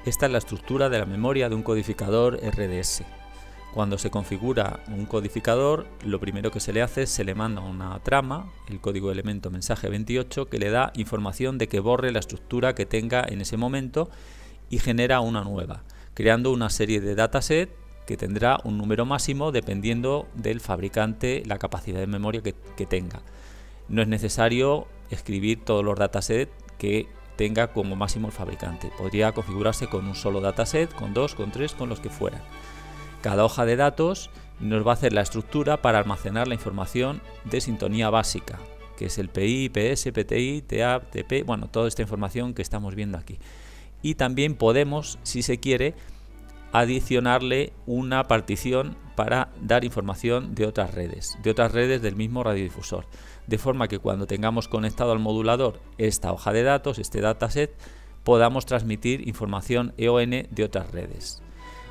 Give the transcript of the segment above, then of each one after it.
Esta es la estructura de la memoria de un codificador RDS. Cuando se configura un codificador, lo primero que se le hace es se le manda una trama, el código elemento mensaje 28, que le da información de que borre la estructura que tenga en ese momento y genera una nueva, creando una serie de datasets que tendrá un número máximo dependiendo del fabricante, la capacidad de memoria que tenga. No es necesario escribir todos los datasets que tenga como máximo el fabricante. Podría configurarse con un solo dataset, con dos, con tres, con los que fueran. Cada hoja de datos nos va a hacer la estructura para almacenar la información de sintonía básica, que es el PI, PS, PTI, TA, TP, bueno, toda esta información que estamos viendo aquí. Y también podemos, si se quiere, adicionarle una partición para dar información de otras redes del mismo radiodifusor, de forma que cuando tengamos conectado al modulador esta hoja de datos, este dataset, podamos transmitir información EON de otras redes.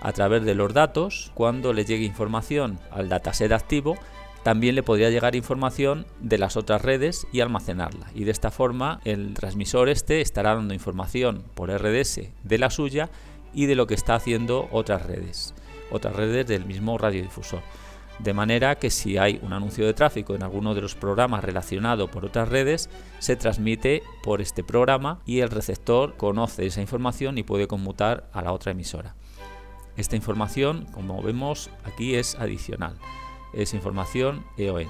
A través de los datos, cuando le llegue información al dataset activo, también le podría llegar información de las otras redes y almacenarla. Y de esta forma el transmisor estará dando información por RDS de la suya y de lo que está haciendo otras redes del mismo radiodifusor. De manera que si hay un anuncio de tráfico en alguno de los programas relacionado por otras redes, se transmite por este programa y el receptor conoce esa información y puede conmutar a la otra emisora. Esta información, como vemos aquí, es adicional, es información EON.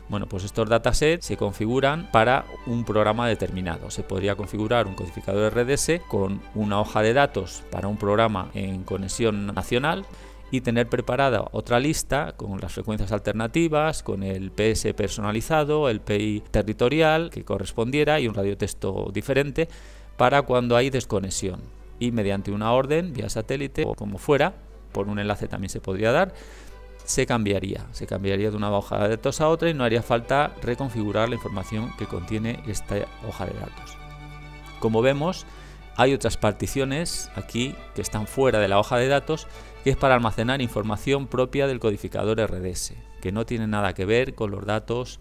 Bueno, pues estos datasets se configuran para un programa determinado. Se podría configurar un codificador RDS con una hoja de datos para un programa en conexión nacional y tener preparada otra lista con las frecuencias alternativas, con el PS personalizado, el PI territorial que correspondiera y un radiotexto diferente para cuando hay desconexión. Y mediante una orden vía satélite o como fuera, por un enlace también se podría dar, se cambiaría de una hoja de datos a otra y no haría falta reconfigurar la información que contiene esta hoja de datos. Como vemos, hay otras particiones aquí que están fuera de la hoja de datos, que es para almacenar información propia del codificador RDS, que no tiene nada que ver con los datos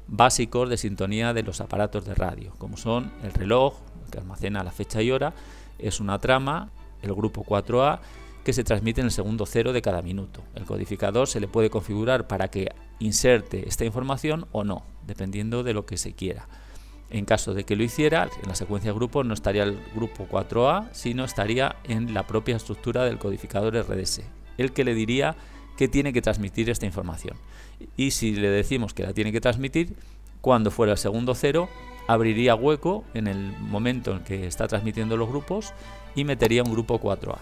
básicos de sintonía de los aparatos de radio, como son el reloj, que almacena la fecha y hora, es una trama, el grupo 4A, que se transmite en el segundo cero de cada minuto. El codificador se le puede configurar para que inserte esta información o no, dependiendo de lo que se quiera. En caso de que lo hiciera, en la secuencia de grupos no estaría el grupo 4A, sino estaría en la propia estructura del codificador RDS, el que le diría que tiene que transmitir esta información. Y si le decimos que la tiene que transmitir, cuando fuera el segundo cero, abriría hueco en el momento en que está transmitiendo los grupos y metería un grupo 4A.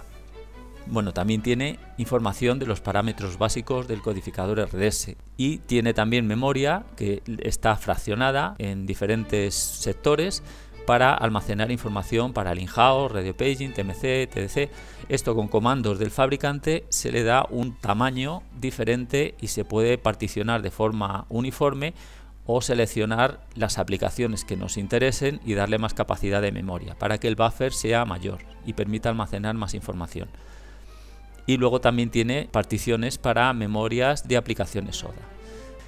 Bueno, también tiene información de los parámetros básicos del codificador RDS y tiene también memoria que está fraccionada en diferentes sectores para almacenar información para el in-house, radio paging, TMC, TDC. Esto con comandos del fabricante se le da un tamaño diferente y se puede particionar de forma uniforme o seleccionar las aplicaciones que nos interesen y darle más capacidad de memoria para que el buffer sea mayor y permita almacenar más información. Y luego también tiene particiones para memorias de aplicaciones SODA.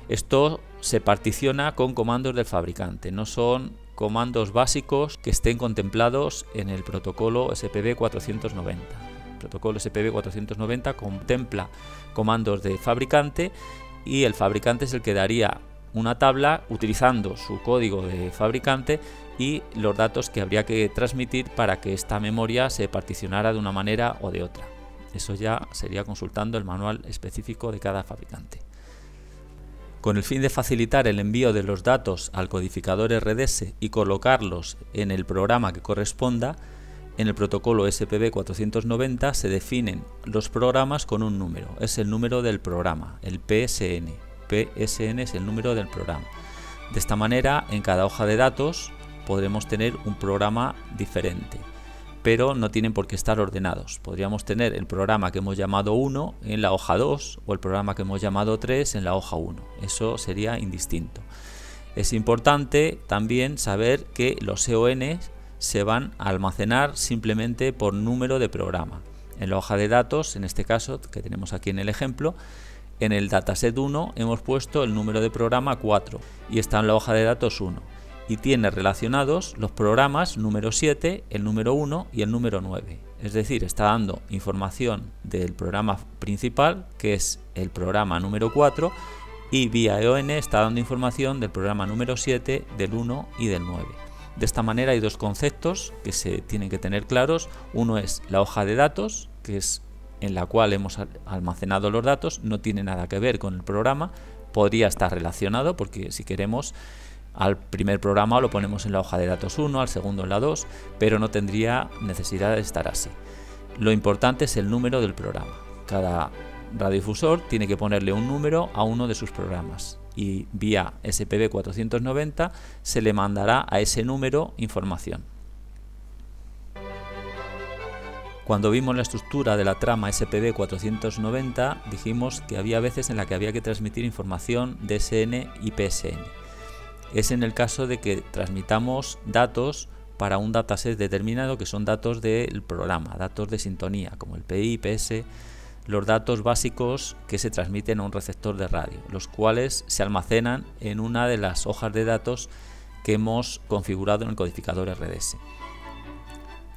Esto se particiona con comandos del fabricante, no son comandos básicos que estén contemplados en el protocolo SPB 490. El protocolo SPB 490 contempla comandos de fabricante y el fabricante es el que daría una tabla utilizando su código de fabricante y los datos que habría que transmitir para que esta memoria se particionara de una manera o de otra. Eso ya sería consultando el manual específico de cada fabricante. Con el fin de facilitar el envío de los datos al codificador RDS y colocarlos en el programa que corresponda, en el protocolo SPB 490 se definen los programas con un número, es el número del programa, el PSN. PSN es el número del programa. De esta manera, en cada hoja de datos podremos tener un programa diferente, pero no tienen por qué estar ordenados. Podríamos tener el programa que hemos llamado 1 en la hoja 2 o el programa que hemos llamado 3 en la hoja 1. Eso sería indistinto. Es importante también saber que los EON se van a almacenar simplemente por número de programa. En la hoja de datos, en este caso que tenemos aquí en el ejemplo, en el dataset 1 hemos puesto el número de programa 4 y está en la hoja de datos 1 y tiene relacionados los programas número 7, el número 1 y el número 9. Es decir, está dando información del programa principal, que es el programa número 4, y vía EON está dando información del programa número 7, del 1 y del 9. De esta manera hay dos conceptos que se tienen que tener claros. Uno es la hoja de datos, que es en la cual hemos almacenado los datos, no tiene nada que ver con el programa, podría estar relacionado porque si queremos al primer programa lo ponemos en la hoja de datos 1, al segundo en la 2, pero no tendría necesidad de estar así. Lo importante es el número del programa. Cada radiodifusor tiene que ponerle un número a uno de sus programas y vía SPB 490 se le mandará a ese número información. Cuando vimos la estructura de la trama SPB 490 dijimos que había veces en la que había que transmitir información DSN y PSN. Es en el caso de que transmitamos datos para un dataset determinado, que son datos del programa, datos de sintonía, como el PI, PS, los datos básicos que se transmiten a un receptor de radio, los cuales se almacenan en una de las hojas de datos que hemos configurado en el codificador RDS.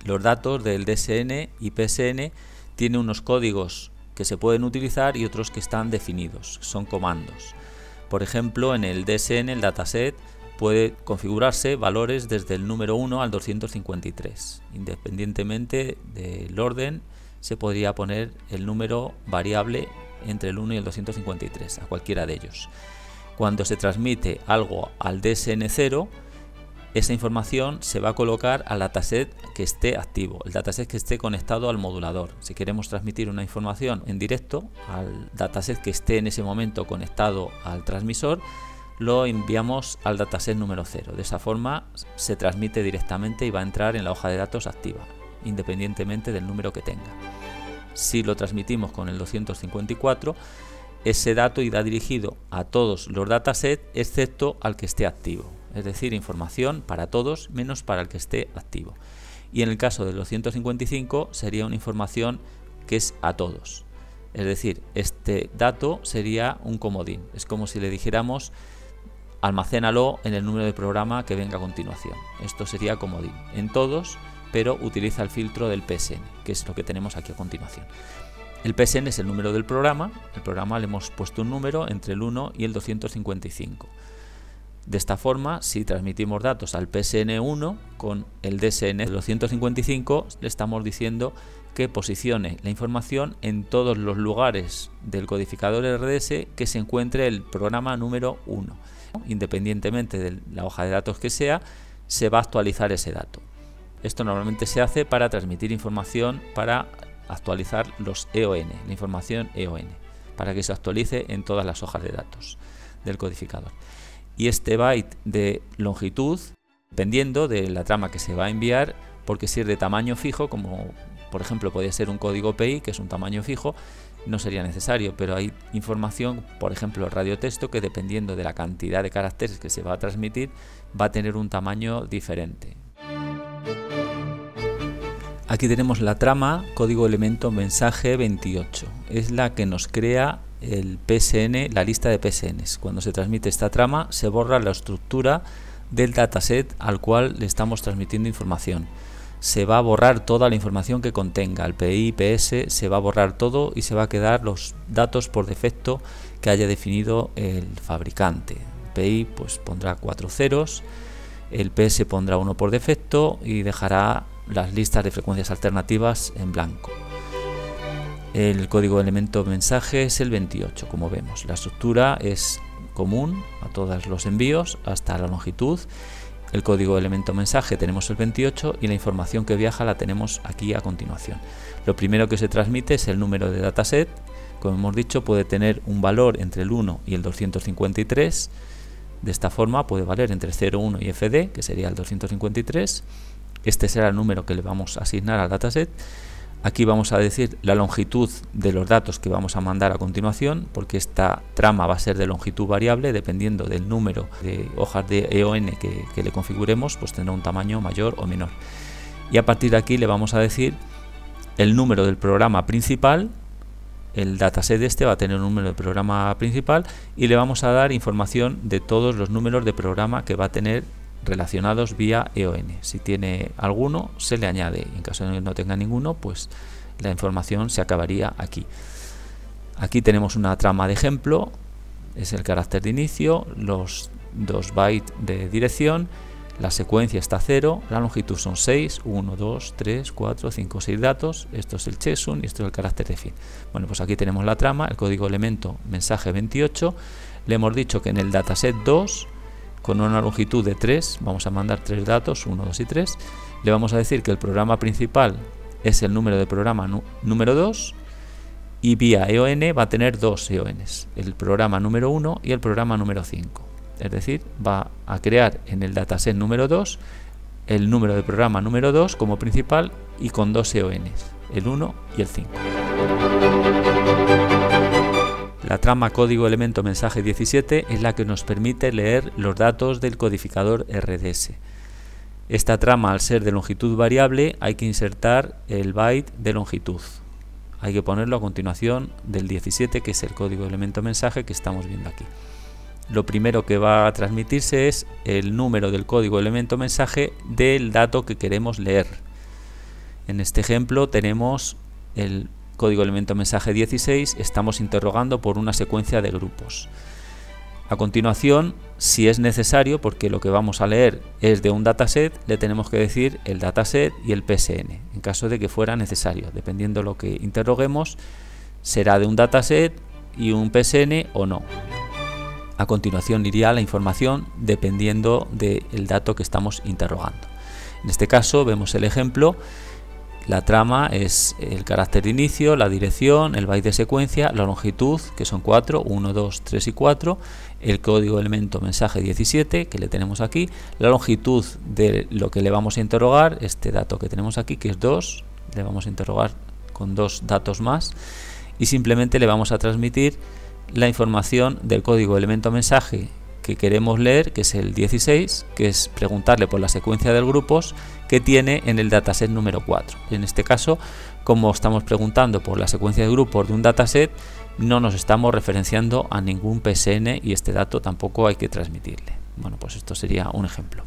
Los datos del DSN y PSN tienen unos códigos que se pueden utilizar y otros que están definidos, son comandos. Por ejemplo, en el DSN, el dataset, puede configurarse valores desde el número 1 al 253. Independientemente del orden, se podría poner el número variable entre el 1 y el 253, a cualquiera de ellos. Cuando se transmite algo al DSN0, esa información se va a colocar al dataset que esté activo, el dataset que esté conectado al modulador. Si queremos transmitir una información en directo al dataset que esté en ese momento conectado al transmisor, lo enviamos al dataset número 0. De esa forma se transmite directamente y va a entrar en la hoja de datos activa, independientemente del número que tenga. Si lo transmitimos con el 254, ese dato irá dirigido a todos los datasets excepto al que esté activo. Es decir, información para todos menos para el que esté activo. Y en el caso del 255 sería una información que es a todos. Es decir, este dato sería un comodín. Es como si le dijéramos almacénalo en el número de programa que venga a continuación. Esto sería comodín en todos, pero utiliza el filtro del PSN, que es lo que tenemos aquí a continuación. El PSN es el número del programa. El programa le hemos puesto un número entre el 1 y el 255. De esta forma, si transmitimos datos al PSN1 con el DSN 255, le estamos diciendo que posicione la información en todos los lugares del codificador RDS que se encuentre el programa número 1. Independientemente de la hoja de datos que sea, se va a actualizar ese dato. Esto normalmente se hace para transmitir información, para actualizar los EON, la información EON, para que se actualice en todas las hojas de datos del codificador. Y este byte de longitud, dependiendo de la trama que se va a enviar, porque si es de tamaño fijo, como por ejemplo podría ser un código PI, que es un tamaño fijo, no sería necesario, pero hay información, por ejemplo el radiotexto, que dependiendo de la cantidad de caracteres que se va a transmitir, va a tener un tamaño diferente. Aquí tenemos la trama código elemento mensaje 28, es la que nos crea el PSN, la lista de PSNs. Cuando se transmite esta trama se borra la estructura del dataset al cual le estamos transmitiendo información. Se va a borrar toda la información que contenga, el PI, PS, se va a borrar todo y se va a quedar los datos por defecto que haya definido el fabricante. El PI pues pondrá 4 ceros, el PS pondrá 1 por defecto y dejará las listas de frecuencias alternativas en blanco. El código de elemento mensaje es el 28, como vemos. La estructura es común a todos los envíos hasta la longitud. El código de elemento mensaje tenemos el 28 y la información que viaja la tenemos aquí a continuación. Lo primero que se transmite es el número de dataset. Como hemos dicho, puede tener un valor entre el 1 y el 253. De esta forma puede valer entre 0, 1 y FD, que sería el 253. Este será el número que le vamos a asignar al dataset. Aquí vamos a decir la longitud de los datos que vamos a mandar a continuación, porque esta trama va a ser de longitud variable, dependiendo del número de hojas de EON que le configuremos, pues tendrá un tamaño mayor o menor. Y a partir de aquí le vamos a decir el número del programa principal. El dataset este va a tener un número de programa principal y le vamos a dar información de todos los números de programa que va a tener relacionados vía EON. Si tiene alguno, se le añade. En caso de que no tenga ninguno, pues la información se acabaría aquí. Aquí tenemos una trama de ejemplo, es el carácter de inicio, los 2 bytes de dirección, la secuencia está 0, la longitud son 6, 1, 2, 3, 4, 5, 6 datos, esto es el checksum y esto es el carácter de fin. Bueno, pues aquí tenemos la trama, el código elemento mensaje 28, le hemos dicho que en el dataset 2, con una longitud de 3, vamos a mandar 3 datos, 1, 2 y 3, le vamos a decir que el programa principal es el número de programa número 2, y vía EON va a tener 2 EONs, el programa número 1 y el programa número 5. Es decir, va a crear en el dataset número 2 el número de programa número 2 como principal y con 2 EONs, el 1 y el 5. La trama código elemento mensaje 17 es la que nos permite leer los datos del codificador RDS. Esta trama, al ser de longitud variable, hay que insertar el byte de longitud. Hay que ponerlo a continuación del 17, que es el código elemento mensaje que estamos viendo aquí. Lo primero que va a transmitirse es el número del código elemento mensaje del dato que queremos leer. En este ejemplo tenemos el código elemento mensaje 16, estamos interrogando por una secuencia de grupos. A continuación, si es necesario, porque lo que vamos a leer es de un dataset, le tenemos que decir el dataset y el PSN, en caso de que fuera necesario. Dependiendo de lo que interroguemos, será de un dataset y un PSN o no. A continuación iría la información dependiendo del dato que estamos interrogando. En este caso vemos el ejemplo. La trama es el carácter de inicio, la dirección, el byte de secuencia, la longitud, que son 4, 1, 2, 3 y 4, el código elemento mensaje 17, que le tenemos aquí, la longitud de lo que le vamos a interrogar, este dato que tenemos aquí, que es 2, le vamos a interrogar con 2 datos más, y simplemente le vamos a transmitir la información del código elemento mensaje que queremos leer, que es el 16, que es preguntarle por la secuencia de grupos que tiene en el dataset número 4. En este caso, como estamos preguntando por la secuencia de grupos de un dataset, no nos estamos referenciando a ningún PSN y este dato tampoco hay que transmitirle. Bueno, pues esto sería un ejemplo.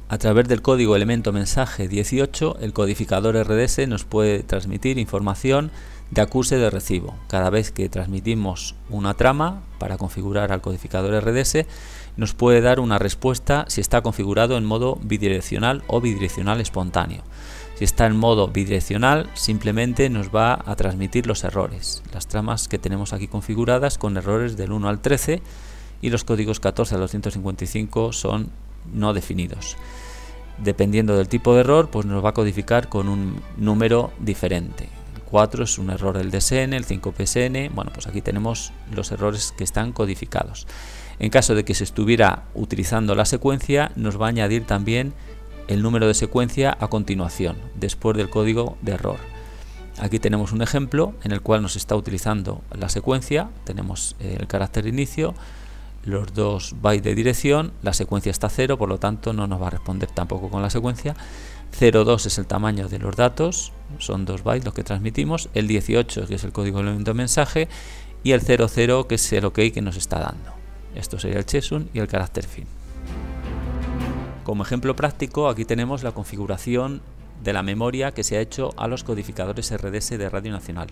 A través del código elemento mensaje 18, el codificador RDS nos puede transmitir información de acuse de recibo. Cada vez que transmitimos una trama para configurar al codificador RDS, nos puede dar una respuesta si está configurado en modo bidireccional o bidireccional espontáneo. Si está en modo bidireccional, simplemente nos va a transmitir los errores, las tramas que tenemos aquí configuradas con errores del 1 al 13 y los códigos 14 al 255 son no definidos. Dependiendo del tipo de error, pues nos va a codificar con un número diferente. 4 es un error del DSN, el 5 PSN. Bueno, pues aquí tenemos los errores que están codificados. En caso de que se estuviera utilizando la secuencia, nos va a añadir también el número de secuencia a continuación, después del código de error. Aquí tenemos un ejemplo en el cual nos está utilizando la secuencia. Tenemos el carácter de inicio, los 2 bytes de dirección, la secuencia está 0, por lo tanto no nos va a responder tampoco con la secuencia. 02 es el tamaño de los datos, son 2 bytes los que transmitimos, el 18 que es el código elemento mensaje y el 00 que es el OK que nos está dando. Esto sería el checksum y el carácter fin. Como ejemplo práctico, aquí tenemos la configuración de la memoria que se ha hecho a los codificadores RDS de Radio Nacional.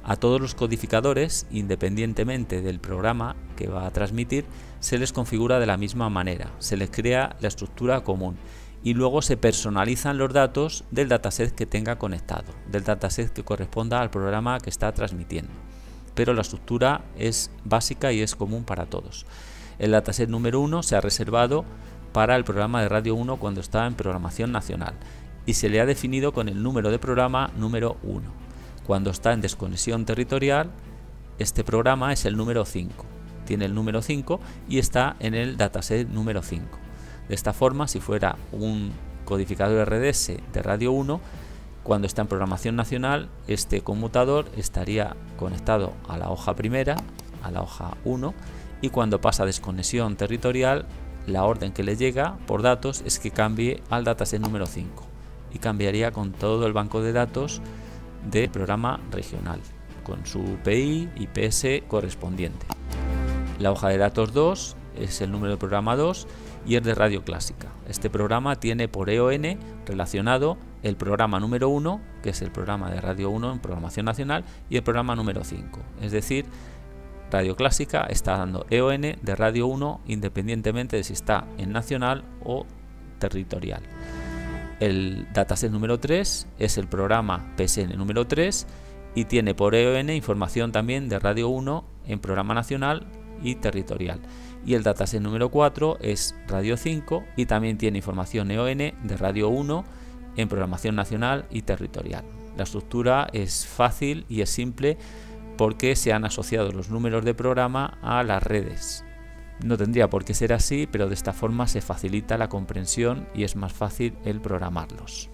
A todos los codificadores, independientemente del programa que va a transmitir, se les configura de la misma manera, se les crea la estructura común y luego se personalizan los datos del dataset que tenga conectado, del dataset que corresponda al programa que está transmitiendo. Pero la estructura es básica y es común para todos. El dataset número 1 se ha reservado para el programa de Radio 1 cuando está en programación nacional y se le ha definido con el número de programa número 1. Cuando está en desconexión territorial, este programa es el número 5. Tiene el número 5 y está en el dataset número 5. De esta forma, si fuera un codificador RDS de Radio 1, cuando está en programación nacional, este conmutador estaría conectado a la hoja primera, a la hoja 1, y cuando pasa a desconexión territorial, la orden que le llega por datos es que cambie al dataset número 5 y cambiaría con todo el banco de datos del programa regional, con su PI y PS correspondiente. La hoja de datos 2 es el número de programa 2 y es de Radio Clásica. Este programa tiene por EON relacionado el programa número 1, que es el programa de Radio 1 en programación nacional, y el programa número 5. Es decir, Radio Clásica está dando EON de Radio 1 independientemente de si está en nacional o territorial. El dataset número 3 es el programa PSN número 3 y tiene por EON información también de Radio 1 en programa nacional y territorial. Y el dataset número 4 es Radio 5 y también tiene información EON de Radio 1 en programación nacional y territorial. La estructura es fácil y es simple porque se han asociado los números de programa a las redes. No tendría por qué ser así, pero de esta forma se facilita la comprensión y es más fácil el programarlos.